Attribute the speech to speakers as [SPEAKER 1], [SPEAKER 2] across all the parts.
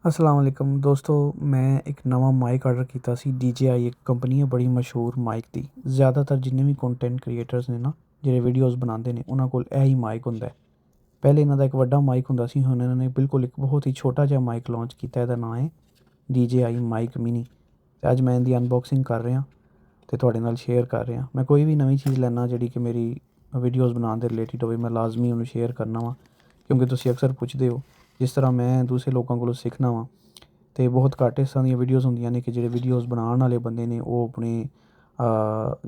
[SPEAKER 1] अस्सलाम वालेकुम दोस्तों। मैं एक नवा माइक आर्डर किया सी DJI एक कंपनी है बड़ी मशहूर माइक दी। ज़्यादातर जिन्ने भी कंटेंट क्रिएटर्स ने ना ਜਿਹੜੇ ਵੀਡੀਓਜ਼ ਬਣਾਉਂਦੇ ਨੇ ਉਹਨਾਂ ਕੋਲ ਇਹ ਹੀ ਮਾਈਕ ਹੁੰਦਾ ਹੈ। ਪਹਿਲੇ ਇਹਨਾਂ ਦਾ ਇੱਕ ਵੱਡਾ ਮਾਈਕ ਹੁੰਦਾ ਸੀ, ਹੁਣ ਇਹਨਾਂ ਨੇ ਬਿਲਕੁਲ ਇੱਕ ਬਹੁਤ ਹੀ ਛੋਟਾ ਜਿਹਾ ਮਾਈਕ ਲਾਂਚ ਕੀਤਾ। ਇਹਦਾ ਨਾਂ ਹੈ DJI ਮਾਈਕ ਮਿਨੀ। ਅਤੇ ਅੱਜ ਮੈਂ ਇਹਦੀ ਅਨਬੋਕਸਿੰਗ ਕਰ ਰਿਹਾ ਅਤੇ ਤੁਹਾਡੇ ਨਾਲ ਸ਼ੇਅਰ ਕਰ ਰਿਹਾ। ਮੈਂ ਕੋਈ ਵੀ ਨਵੀਂ ਚੀਜ਼ ਲੈਣਾ ਜਿਹੜੀ ਕਿ ਮੇਰੀ ਵੀਡੀਓਜ਼ ਬਣਾਉਣ ਦੇ ਰਿਲੇਟਿਡ ਹੋਵੇ, ਮੈਂ ਲਾਜ਼ਮੀ ਉਹਨੂੰ ਸ਼ੇਅਰ ਕਰਨਾ ਵਾ, ਕਿਉਂਕਿ ਤੁਸੀਂ ਅਕਸਰ ਪੁੱਛਦੇ ਹੋ। ਜਿਸ ਤਰ੍ਹਾਂ ਮੈਂ ਦੂਸਰੇ ਲੋਕਾਂ ਕੋਲੋਂ ਸਿੱਖਣਾ ਵਾ ਅਤੇ ਬਹੁਤ ਘੱਟ ਇਸ ਤਰ੍ਹਾਂ ਦੀਆਂ ਵੀਡੀਓਜ਼ ਹੁੰਦੀਆਂ ਨੇ ਕਿ ਜਿਹੜੇ ਵੀਡੀਓਜ਼ ਬਣਾਉਣ ਵਾਲੇ ਬੰਦੇ ਨੇ ਉਹ ਆਪਣੇ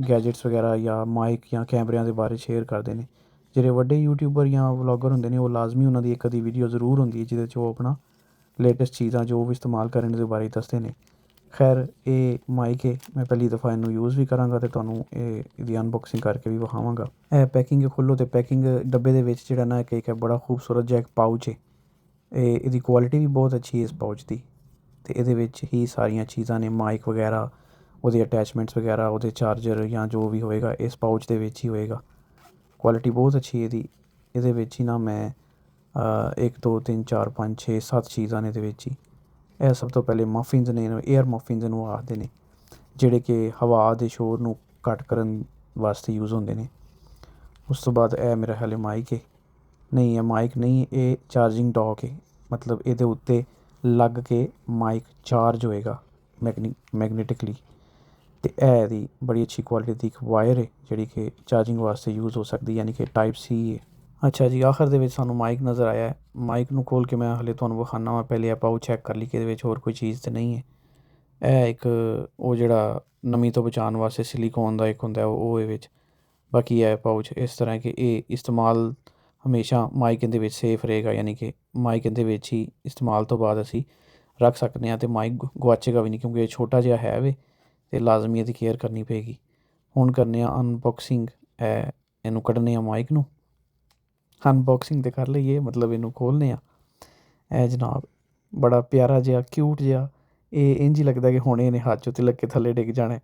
[SPEAKER 1] ਗੈਜਟਸ ਵਗੈਰਾ ਜਾਂ ਮਾਈਕ ਜਾਂ ਕੈਮਰਿਆਂ ਦੇ ਬਾਰੇ ਸ਼ੇਅਰ ਕਰਦੇ ਨੇ। ਜਿਹੜੇ ਵੱਡੇ ਯੂਟਿਊਬਰ ਜਾਂ ਵਲੋਗਰ ਹੁੰਦੇ ਨੇ ਉਹ ਲਾਜ਼ਮੀ ਉਹਨਾਂ ਦੀ ਇੱਕ ਅੱਧੀ ਵੀਡੀਓ ਜ਼ਰੂਰ ਹੁੰਦੀ ਹੈ ਜਿਹਦੇ 'ਚ ਉਹ ਆਪਣਾ ਲੇਟੈਸਟ ਚੀਜ਼ਾਂ ਜੋ ਵੀ ਇਸਤੇਮਾਲ ਕਰਨ ਦੇ ਬਾਰੇ ਦੱਸਦੇ ਨੇ। ਖੈਰ ਇਹ ਮਾਈਕ ਹੈ, ਮੈਂ ਪਹਿਲੀ ਦਫਾ ਇਹਨੂੰ ਯੂਜ਼ ਵੀ ਕਰਾਂਗਾ ਅਤੇ ਤੁਹਾਨੂੰ ਇਹਦੀ ਅਨਬੋਕਸਿੰਗ ਕਰਕੇ ਵੀ ਵਿਖਾਵਾਂਗਾ। ਇਹ ਪੈਕਿੰਗ ਖੋਲ੍ਹੋ ਅਤੇ ਪੈਕਿੰਗ ਡੱਬੇ ਦੇ ਵਿੱਚ ਜਿਹੜਾ ਨਾ ਇੱਕ ਹੈ ਬੜਾ ਖੂਬਸੂਰਤ ਜਿਹਾ ਇੱਕ ਪਾਊਚ ਹੈ। ਇਹਦੀ ਕੁਆਲਿਟੀ ਵੀ ਬਹੁਤ ਅੱਛੀ ਹੈ ਇਸ ਪਾਊਚ ਦੀ, ਅਤੇ ਇਹਦੇ ਵਿੱਚ ਹੀ ਸਾਰੀਆਂ ਚੀਜ਼ਾਂ ਨੇ, ਮਾਈਕ ਵਗੈਰਾ, ਉਹਦੇ ਅਟੈਚਮੈਂਟਸ ਵਗੈਰਾ, ਉਹਦੇ ਚਾਰਜਰ ਜਾਂ ਜੋ ਵੀ ਹੋਏਗਾ ਇਸ ਪਾਊਚ ਦੇ ਵਿੱਚ ਹੀ ਹੋਏਗਾ। ਕੁਆਲਿਟੀ ਬਹੁਤ ਅੱਛੀ ਇਹਦੀ। ਇਹਦੇ ਵਿੱਚ ਹੀ ਨਾ ਮੈਂ 1 2 3 4 5 6 7 ਚੀਜ਼ਾਂ ਨੇ ਇਹਦੇ ਵਿੱਚ ਹੀ। ਇਹ ਸਭ ਤੋਂ ਪਹਿਲੇ ਮਫਿਨਸ ਨੇ, ਏਅਰ ਮਫਿਨਸ ਇਹਨੂੰ ਆਖਦੇ ਨੇ, ਜਿਹੜੇ ਕਿ ਹਵਾ ਦੇ ਸ਼ੋਰ ਨੂੰ ਘੱਟ ਕਰਨ ਵਾਸਤੇ ਯੂਜ਼ ਹੁੰਦੇ ਨੇ। ਉਸ ਤੋਂ ਬਾਅਦ ਇਹ ਮੇਰਾ ਹਾਲੇ ਮਾਈਕ ਹੈ, ਨਹੀਂ ਇਹ ਮਾਈਕ ਨਹੀਂ, ਇਹ ਚਾਰਜਿੰਗ ਡੌਕ ਹੈ। ਮਤਲਬ ਇਹਦੇ ਉੱਤੇ ਲੱਗ ਕੇ ਮਾਈਕ ਚਾਰਜ ਹੋਏਗਾ ਮੈਗਨੇਟਿਕਲੀ। ਅਤੇ ਇਹ ਇਹਦੀ ਬੜੀ ਅੱਛੀ ਕੁਆਲਿਟੀ ਦੀ ਇੱਕ ਵਾਇਰ ਹੈ ਜਿਹੜੀ ਕਿ ਚਾਰਜਿੰਗ ਵਾਸਤੇ ਯੂਜ਼ ਹੋ ਸਕਦੀ, ਯਾਨੀ ਕਿ ਟਾਈਪ C ਹੈ। ਅੱਛਾ ਜੀ, ਆਖਰ ਦੇ ਵਿੱਚ ਸਾਨੂੰ ਮਾਈਕ ਨਜ਼ਰ ਆਇਆ ਹੈ। ਮਾਈਕ ਨੂੰ ਖੋਲ੍ਹ ਕੇ ਮੈਂ ਹਾਲੇ ਤੁਹਾਨੂੰ ਵਿਖਾਉਂਦਾ ਵਾਂ। ਪਹਿਲੇ ਆਪਾਂ ਉਹ ਚੈੱਕ ਕਰ ਲਈ ਕਿ ਇਹਦੇ ਵਿੱਚ ਹੋਰ ਕੋਈ ਚੀਜ਼ ਤਾਂ ਨਹੀਂ ਹੈ। ਇਹ ਇੱਕ ਉਹ ਜਿਹੜਾ ਨਮੀ ਤੋਂ ਬਚਾਉਣ ਵਾਸਤੇ ਸਿਲੀਕੋਨ ਦਾ ਇੱਕ ਹੁੰਦਾ ਉਹ ਇਹ ਵਿੱਚ। ਬਾਕੀ ਇਹ ਪਾਊਚ ਇਸ ਤਰ੍ਹਾਂ ਕਿ ਇਹ ਇਸਤੇਮਾਲ ਹਮੇਸ਼ਾ ਮਾਈਕ ਇਹਦੇ ਵਿੱਚ ਸੇਫ ਰਹੇਗਾ, ਯਾਨੀ ਕਿ ਮਾਈਕ ਇਹਦੇ ਵਿੱਚ ਹੀ ਇਸਤੇਮਾਲ ਤੋਂ ਬਾਅਦ ਅਸੀਂ ਰੱਖ ਸਕਦੇ ਹਾਂ ਅਤੇ ਮਾਈਕ ਗੁਆਚੇਗਾ ਵੀ ਨਹੀਂ, ਕਿਉਂਕਿ ਇਹ ਛੋਟਾ ਜਿਹਾ ਹੈ ਵੇ ਅਤੇ ਲਾਜ਼ਮੀ ਇਹਦੀ ਕੇਅਰ ਕਰਨੀ ਪਏਗੀ। ਹੁਣ ਕਰਨੇ ਆ ਅਨਬੋਕਸਿੰਗ। ਇਹਨੂੰ ਕੱਢਣੇ ਆ ਮਾਈਕ ਨੂੰ, ਅਨਬੋਕਸਿੰਗ ਤਾਂ ਕਰ ਲਈਏ, ਮਤਲਬ ਇਹਨੂੰ ਖੋਲ੍ਹਣੇ ਆ। ਇਹ ਜਨਾਬ ਬੜਾ ਪਿਆਰਾ ਜਿਹਾ ਕਿਊਟ ਜਿਹਾ, ਇਹ ਇੰਝ ਹੀ ਲੱਗਦਾ ਕਿ ਹੁਣੇ ਇਹਨੇ ਹੱਥ 'ਚੋਂ ਤਿਲਕ ਕੇ ਥੱਲੇ ਡਿੱਗ ਜਾਣਾ,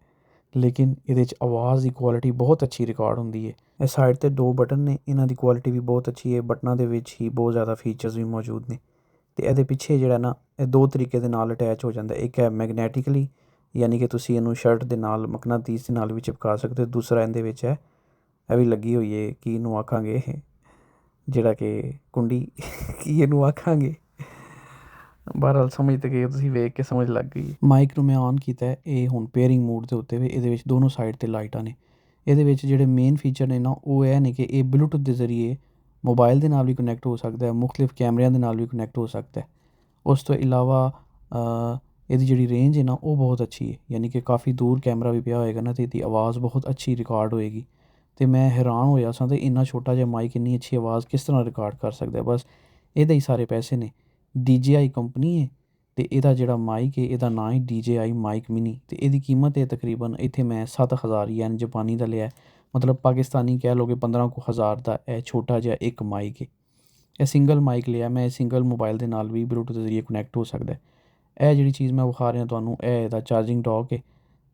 [SPEAKER 1] ਲੇਕਿਨ ਇਹਦੇ 'ਚ ਆਵਾਜ਼ ਦੀ ਕੁਆਲਿਟੀ ਬਹੁਤ ਅੱਛੀ ਰਿਕਾਰਡ ਹੁੰਦੀ ਹੈ। ਇਹ ਸਾਈਡ 'ਤੇ 2 ਬਟਨ ਨੇ, ਇਹਨਾਂ ਦੀ ਕੁਆਲਿਟੀ ਵੀ ਬਹੁਤ ਅੱਛੀ ਹੈ। ਬਟਨਾਂ ਦੇ ਵਿੱਚ ਹੀ ਬਹੁਤ ਜ਼ਿਆਦਾ ਫੀਚਰਸ ਵੀ ਮੌਜੂਦ ਨੇ। ਅਤੇ ਇਹਦੇ ਪਿੱਛੇ ਜਿਹੜਾ ਨਾ ਇਹ 2 ਤਰੀਕੇ ਦੇ ਨਾਲ ਅਟੈਚ ਹੋ ਜਾਂਦਾ। ਇੱਕ ਹੈ ਮੈਗਨੈਟਿਕਲੀ, ਯਾਨੀ ਕਿ ਤੁਸੀਂ ਇਹਨੂੰ ਸ਼ਰਟ ਦੇ ਨਾਲ ਮਕਨਾਤੀਸ ਦੇ ਨਾਲ ਵੀ ਚਿਪਕਾ ਸਕਦੇ ਹੋ। ਦੂਸਰਾ ਇਹਦੇ ਵਿੱਚ ਹੈ ਇਹ ਵੀ ਲੱਗੀ ਹੋਈ ਹੈ, ਕੀ ਇਹਨੂੰ ਆਖਾਂਗੇ, ਜਿਹੜਾ ਕਿ ਕੁੰਡੀ ਕੀ ਇਹਨੂੰ ਆਖਾਂਗੇ, ਬਹਰਹਾਲ ਸਮਝ ਤਾਂ ਗਏ ਤੁਸੀਂ, ਵੇਖ ਕੇ ਸਮਝ ਲੱਗ ਗਈ। ਮਾਈਕ ਨੂੰ ਮੈਂ ਔਨ ਕੀਤਾ, ਇਹ ਹੁਣ ਪੇਅਰਿੰਗ ਮੋਡ ਦੇ ਉੱਤੇ ਵੀ। ਇਹਦੇ ਵਿੱਚ ਦੋਨੋਂ ਸਾਈਡ 'ਤੇ ਲਾਈਟਾਂ ਨੇ। ਇਹਦੇ ਵਿੱਚ ਜਿਹੜੇ ਮੇਨ ਫੀਚਰ ਨੇ ਨਾ ਉਹ ਇਹ ਨੇ ਕਿ ਇਹ ਬਲੂਟੁੱਥ ਦੇ ਜ਼ਰੀਏ ਮੋਬਾਈਲ ਦੇ ਨਾਲ ਵੀ ਕਨੈਕਟ ਹੋ ਸਕਦਾ ਹੈ, ਮੁਖਤਲਿਫ ਕੈਮਰਿਆਂ ਦੇ ਨਾਲ ਵੀ ਕਨੈਕਟ ਹੋ ਸਕਦਾ ਹੈ। ਉਸ ਤੋਂ ਇਲਾਵਾ ਇਹਦੀ ਜਿਹੜੀ ਰੇਂਜ ਹੈ ਨਾ ਉਹ ਬਹੁਤ ਅੱਛੀ ਹੈ, ਯਾਨੀ ਕਿ ਕਾਫੀ ਦੂਰ ਕੈਮਰਾ ਵੀ ਪਿਆ ਹੋਏਗਾ ਨਾ ਅਤੇ ਇਹਦੀ ਆਵਾਜ਼ ਬਹੁਤ ਅੱਛੀ ਰਿਕਾਰਡ ਹੋਏਗੀ। ਅਤੇ ਮੈਂ ਹੈਰਾਨ ਹੋਇਆ ਸਾਂ ਅਤੇ ਇੰਨਾ ਛੋਟਾ ਜਿਹਾ ਮਾਈਕ ਇੰਨੀ ਅੱਛੀ ਆਵਾਜ਼ ਕਿਸ ਤਰ੍ਹਾਂ ਰਿਕਾਰਡ ਕਰ ਸਕਦਾ। ਬਸ ਇਹਦੇ ਹੀ ਸਾਰੇ ਪੈਸੇ ਨੇ। DJI ਕੰਪਨੀ ਹੈ ਅਤੇ ਇਹਦਾ ਜਿਹੜਾ ਮਾਈਕ ਹੈ ਇਹਦਾ ਨਾਂ ਹੈ DJI ਮਾਈਕ ਮਿਨੀ, ਅਤੇ ਇਹਦੀ ਕੀਮਤ ਹੈ ਤਕਰੀਬਨ ਇੱਥੇ ਮੈਂ 7000 ਯੈਨ ਜਾਪਾਨੀ ਦਾ ਲਿਆ, ਮਤਲਬ ਪਾਕਿਸਤਾਨੀ ਕਹਿ ਲਓ ਕਿ 15 ਕੁ ਹਜ਼ਾਰ ਦਾ ਇਹ ਛੋਟਾ ਜਿਹਾ ਇੱਕ ਮਾਈਕ ਹੈ। ਇਹ ਸਿੰਗਲ ਮਾਈਕ ਲਿਆ ਮੈਂ, ਸਿੰਗਲ ਮੋਬਾਈਲ ਦੇ ਨਾਲ ਵੀ ਬਲੂਟੁੱਥ ਦੇ ਜ਼ਰੀਏ ਕਨੈਕਟ ਹੋ ਸਕਦਾ। ਇਹ ਜਿਹੜੀ ਚੀਜ਼ ਮੈਂ ਵਿਖਾ ਰਿਹਾ ਤੁਹਾਨੂੰ, ਇਹ ਇਹਦਾ ਚਾਰਜਿੰਗ ਡੌਕ ਹੈ,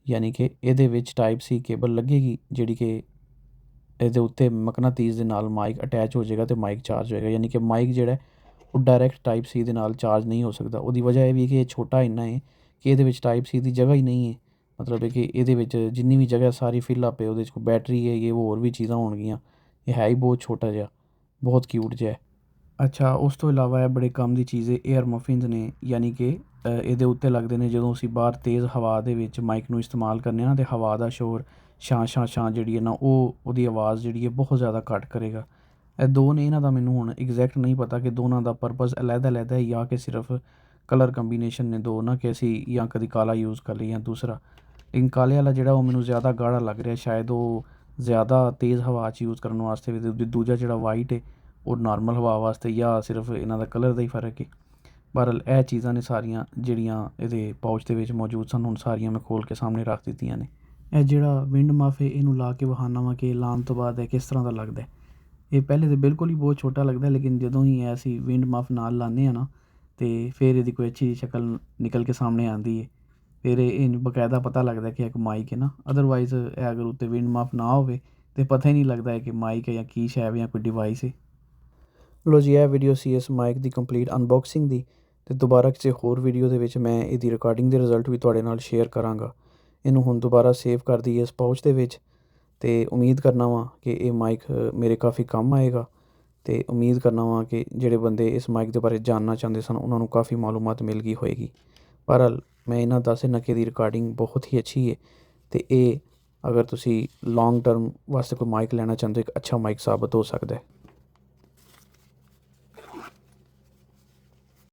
[SPEAKER 1] ਯਾਨੀ ਕਿ ਇਹਦੇ ਵਿੱਚ ਟਾਈਪ C ਕੇਬਲ ਲੱਗੇਗੀ ਜਿਹੜੀ ਕਿ ਇਹਦੇ ਉੱਤੇ ਮਕਨਾਤੀਸ ਦੇ ਨਾਲ ਮਾਈਕ ਅਟੈਚ ਹੋ ਜਾਏਗਾ ਅਤੇ ਮਾਈਕ ਚਾਰਜ ਹੋਏਗਾ। ਯਾਨੀ ਕਿ ਮਾਈਕ ਜਿਹੜਾ ਉਹ ਡਾਇਰੈਕਟ ਟਾਈਪ C ਦੇ ਨਾਲ ਚਾਰਜ ਨਹੀਂ ਹੋ ਸਕਦਾ। ਉਹਦੀ ਵਜ੍ਹਾ ਇਹ ਵੀ ਕਿ ਇਹ ਛੋਟਾ ਇੰਨਾ ਹੈ ਕਿ ਇਹਦੇ ਵਿੱਚ ਟਾਈਪ C ਦੀ ਜਗ੍ਹਾ ਹੀ ਨਹੀਂ ਹੈ। ਮਤਲਬ ਹੈ ਕਿ ਇਹਦੇ ਵਿੱਚ ਜਿੰਨੀ ਵੀ ਜਗ੍ਹਾ ਸਾਰੀ ਫਿਲ ਅਪ ਹੈ, ਉਹਦੇ 'ਚ ਕੋਈ ਬੈਟਰੀ ਹੈ, ਇਹ ਹੋਰ ਵੀ ਚੀਜ਼ਾਂ ਹੋਣਗੀਆਂ। ਇਹ ਹੈ ਹੀ ਬਹੁਤ ਛੋਟਾ ਜਿਹਾ, ਬਹੁਤ ਕਿਊਟ ਜਿਹਾ। ਅੱਛਾ, ਉਸ ਤੋਂ ਇਲਾਵਾ ਇਹ ਬੜੇ ਕੰਮ ਦੀ ਚੀਜ਼ ਹੈ, ਏਅਰ ਮਫਿਨਸ ਨੇ, ਯਾਨੀ ਕਿ ਇਹਦੇ ਉੱਤੇ ਲੱਗਦੇ ਨੇ ਜਦੋਂ ਅਸੀਂ ਬਾਹਰ ਤੇਜ਼ ਹਵਾ ਦੇ ਵਿੱਚ ਮਾਈਕ ਨੂੰ ਇਸਤੇਮਾਲ ਕਰਨੇ ਹਾਂ ਨਾ, ਅਤੇ ਹਵਾ ਦਾ ਸ਼ੋਰ ਛਾਂ ਜਿਹੜੀ ਹੈ ਨਾ ਉਹਦੀ ਆਵਾਜ਼ ਜਿਹੜੀ ਹੈ ਬਹੁਤ ਜ਼ਿਆਦਾ ਘੱਟ ਕਰੇਗਾ। ਇਹ 2 ਨੇ, ਇਹਨਾਂ ਦਾ ਮੈਨੂੰ ਹੁਣ ਐਗਜ਼ੈਕਟ ਨਹੀਂ ਪਤਾ ਕਿ ਦੋਨਾਂ ਦਾ ਪਰਪਸ ਅਲੱਗ-ਅਲੱਗ ਹੈ ਜਾਂ ਕਿ ਸਿਰਫ ਕਲਰ ਕੰਬੀਨੇਸ਼ਨ ਨੇ 2 ਨਾ, ਕਿ ਅਸੀਂ ਜਾਂ ਕਦੀ ਕਾਲਾ ਯੂਜ਼ ਕਰ ਲਈਏ ਜਾਂ ਦੂਸਰਾ। ਲੇਕਿਨ ਕਾਲੇ ਵਾਲਾ ਜਿਹੜਾ ਉਹ ਮੈਨੂੰ ਜ਼ਿਆਦਾ ਗਾੜਾ ਲੱਗ ਰਿਹਾ, ਸ਼ਾਇਦ ਉਹ ਜ਼ਿਆਦਾ ਤੇਜ਼ ਹਵਾ 'ਚ ਯੂਜ਼ ਕਰਨ ਵਾਸਤੇ ਵੀ, ਦੂਜਾ ਜਿਹੜਾ ਵਾਈਟ ਹੈ ਉਹ ਨਾਰਮਲ ਹਵਾ ਵਾਸਤੇ, ਜਾਂ ਸਿਰਫ ਇਹਨਾਂ ਦਾ ਕਲਰ ਦਾ ਹੀ ਫ਼ਰਕ ਹੈ। ਬਹਰਹਾਲ ਇਹ ਚੀਜ਼ਾਂ ਨੇ ਸਾਰੀਆਂ ਜਿਹੜੀਆਂ ਇਹਦੇ ਪਾਊਚ ਦੇ ਵਿੱਚ ਮੌਜੂਦ ਸਨ, ਹੁਣ ਸਾਰੀਆਂ ਮੈਂ ਖੋਲ੍ਹ ਕੇ ਸਾਹਮਣੇ ਰੱਖ ਦਿੱਤੀਆਂ ਨੇ। ਇਹ ਜਿਹੜਾ ਵਿੰਡ ਮਫ ਹੈ ਇਹਨੂੰ ਲਾ ਕੇ ਵਿਖਾਉਣਾ ਵਾ ਕਿ ਲਾਉਣ ਤੋਂ ਬਾਅਦ ਇਹ ਕਿਸ ਤਰ੍ਹਾਂ ਦਾ ਲੱਗਦਾ। ਇਹ ਪਹਿਲੇ ਤਾਂ ਬਿਲਕੁਲ ਹੀ ਬਹੁਤ ਛੋਟਾ ਲੱਗਦਾ, ਲੇਕਿਨ ਜਦੋਂ ਹੀ ਅਸੀਂ ਵਿੰਡ ਮਫ ਨਾਲ ਲਾਉਂਦੇ ਹਾਂ ਨਾ ਅਤੇ ਫਿਰ ਇਹਦੀ ਕੋਈ ਅੱਛੀ ਸ਼ਕਲ ਨਿਕਲ ਕੇ ਸਾਹਮਣੇ ਆਉਂਦੀ ਹੈ। ਫਿਰ ਇਹ ਬਕਾਇਦਾ ਪਤਾ ਲੱਗਦਾ ਕਿ ਇੱਕ ਮਾਈਕ ਹੈ ਨਾ। ਅਦਰਵਾਈਜ਼ ਇਹ ਅਗਰ ਉੱਤੇ ਵਿੰਡ ਮਫ ਨਾ ਹੋਵੇ ਤਾਂ ਪਤਾ ਹੀ ਨਹੀਂ ਲੱਗਦਾ ਹੈ ਕਿ ਮਾਈਕ ਹੈ ਜਾਂ ਕੀ ਸ਼ੈ ਹੈ ਜਾਂ ਕੋਈ ਡਿਵਾਈਸ ਹੈ। ਲੋ ਜੀ, ਇਹ ਵੀਡੀਓ ਸੀ ਇਸ ਮਾਈਕ ਦੀ ਕੰਪਲੀਟ ਅਨਬੋਕਸਿੰਗ ਦੀ। ਅਤੇ ਦੁਬਾਰਾ ਕਿਸੇ ਹੋਰ ਵੀਡੀਓ ਦੇ ਵਿੱਚ ਮੈਂ ਇਹਦੀ ਰਿਕਾਰਡਿੰਗ ਦੇ ਰਿਜ਼ਲਟ ਵੀ ਤੁਹਾਡੇ ਨਾਲ ਸ਼ੇਅਰ ਕਰਾਂਗਾ। ਇਹਨੂੰ ਹੁਣ ਦੁਬਾਰਾ ਸੇਵ ਕਰ ਦਈਏ ਇਸ ਪਾਊਚ ਦੇ ਵਿੱਚ, ਅਤੇ ਉਮੀਦ ਕਰਨਾ ਵਾਂ ਕਿ ਇਹ ਮਾਈਕ ਮੇਰੇ ਕਾਫੀ ਕੰਮ ਆਏਗਾ, ਅਤੇ ਉਮੀਦ ਕਰਨਾ ਵਾਂ ਕਿ ਜਿਹੜੇ ਬੰਦੇ ਇਸ ਮਾਈਕ ਦੇ ਬਾਰੇ ਜਾਣਨਾ ਚਾਹੁੰਦੇ ਸਨ ਉਹਨਾਂ ਨੂੰ ਕਾਫੀ ਮਾਲੂਮਾਤ ਮਿਲ ਗਈ ਹੋਏਗੀ। ਬਹਰਹਾਲ ਮੈਂ ਇਹਨਾਂ ਦੱਸ ਦਿੰਦਾ ਕਿ ਇਹਦੀ ਰਿਕਾਰਡਿੰਗ ਬਹੁਤ ਹੀ ਅੱਛੀ ਹੈ, ਅਤੇ ਇਹ ਅਗਰ ਤੁਸੀਂ ਲੌਂਗ ਟਰਮ ਵਾਸਤੇ ਕੋਈ ਮਾਈਕ ਲੈਣਾ ਚਾਹੁੰਦੇ ਹੋ ਇੱਕ ਅੱਛਾ ਮਾਈਕ ਸਾਬਤ ਹੋ ਸਕਦਾ ਹੈ।